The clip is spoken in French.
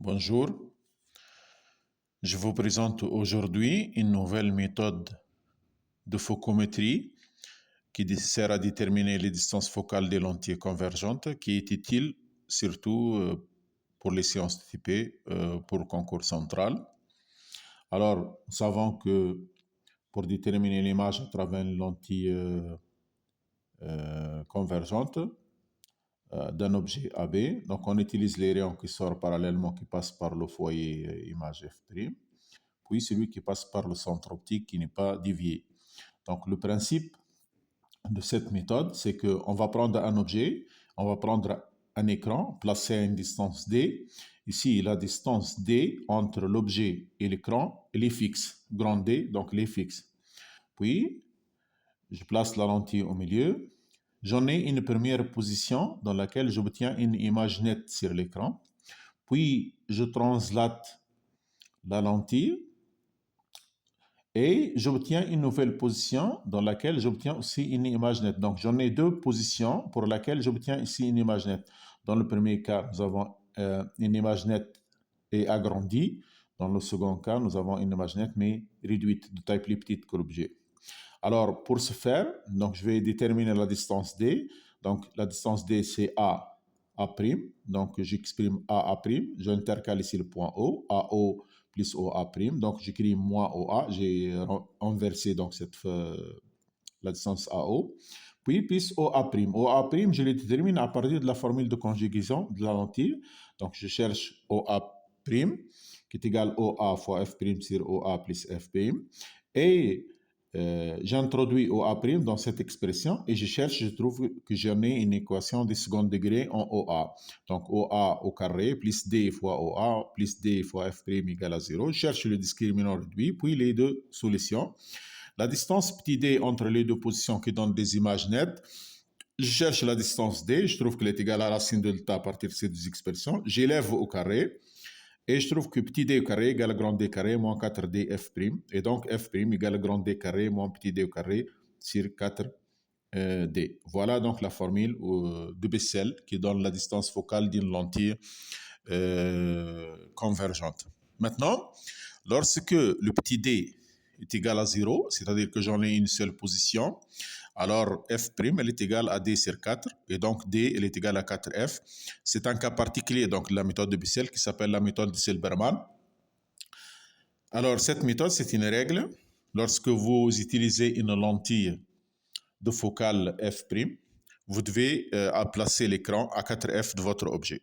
Bonjour, je vous présente aujourd'hui une nouvelle méthode de focométrie qui sert à déterminer les distances focales des lentilles convergentes, qui est utile surtout pour les séances typées pour le concours central. Alors, nous savons que pour déterminer l'image à travers une lentille convergente d'un objet AB, donc on utilise les rayons qui sortent parallèlement, qui passent par le foyer image F', puis celui qui passe par le centre optique qui n'est pas dévié. Donc le principe de cette méthode, c'est qu'on va prendre un objet, on va prendre un écran placé à une distance D. Ici, la distance D entre l'objet et l'écran, elle est fixe, grand D, donc elle est fixe. Puis, je place la lentille au milieu. J'en ai une première position dans laquelle j'obtiens une image nette sur l'écran. Puis, je translate la lentille et j'obtiens une nouvelle position dans laquelle j'obtiens aussi une image nette. Donc, j'en ai deux positions pour lesquelles j'obtiens ici une image nette. Dans le premier cas, nous avons une image nette et agrandie. Dans le second cas, nous avons une image nette mais réduite, de taille plus petite que l'objet. Alors, pour ce faire, donc, je vais déterminer la distance D. Donc, la distance D, c'est A'. Donc, j'exprime A'. J'intercale ici le point O. AO plus OA'. Donc, j'écris moins OA. J'ai inversé donc la distance AO. Puis, plus OA'. OA', je le détermine à partir de la formule de conjugaison de la lentille. Donc, je cherche OA', qui est égal OA fois F' sur OA plus F'. Et j'introduis OA' dans cette expression et je trouve que j'en ai une équation de second degré en OA. Donc OA au carré plus D fois OA plus D fois F' égale à 0. Je cherche le discriminant réduit, puis les deux solutions. La distance petit d entre les deux positions qui donne des images nettes. Je cherche la distance D, je trouve qu'elle est égale à la racine de delta à partir de ces deux expressions. J'élève au carré. Et je trouve que petit d au carré égale grand D carré moins 4D F'. Et donc F' égale grand D carré moins petit d au carré sur 4D. Voilà donc la formule de Bessel qui donne la distance focale d'une lentille convergente. Maintenant, lorsque le petit d est égal à 0, c'est-à-dire que j'en ai une seule position, alors F' elle est égale à D sur 4 et donc D elle est égale à 4F. C'est un cas particulier donc de la méthode de Bessel qui s'appelle la méthode de Silberman. Alors cette méthode c'est une règle. Lorsque vous utilisez une lentille de focale F', vous devez placer l'écran à 4F de votre objet.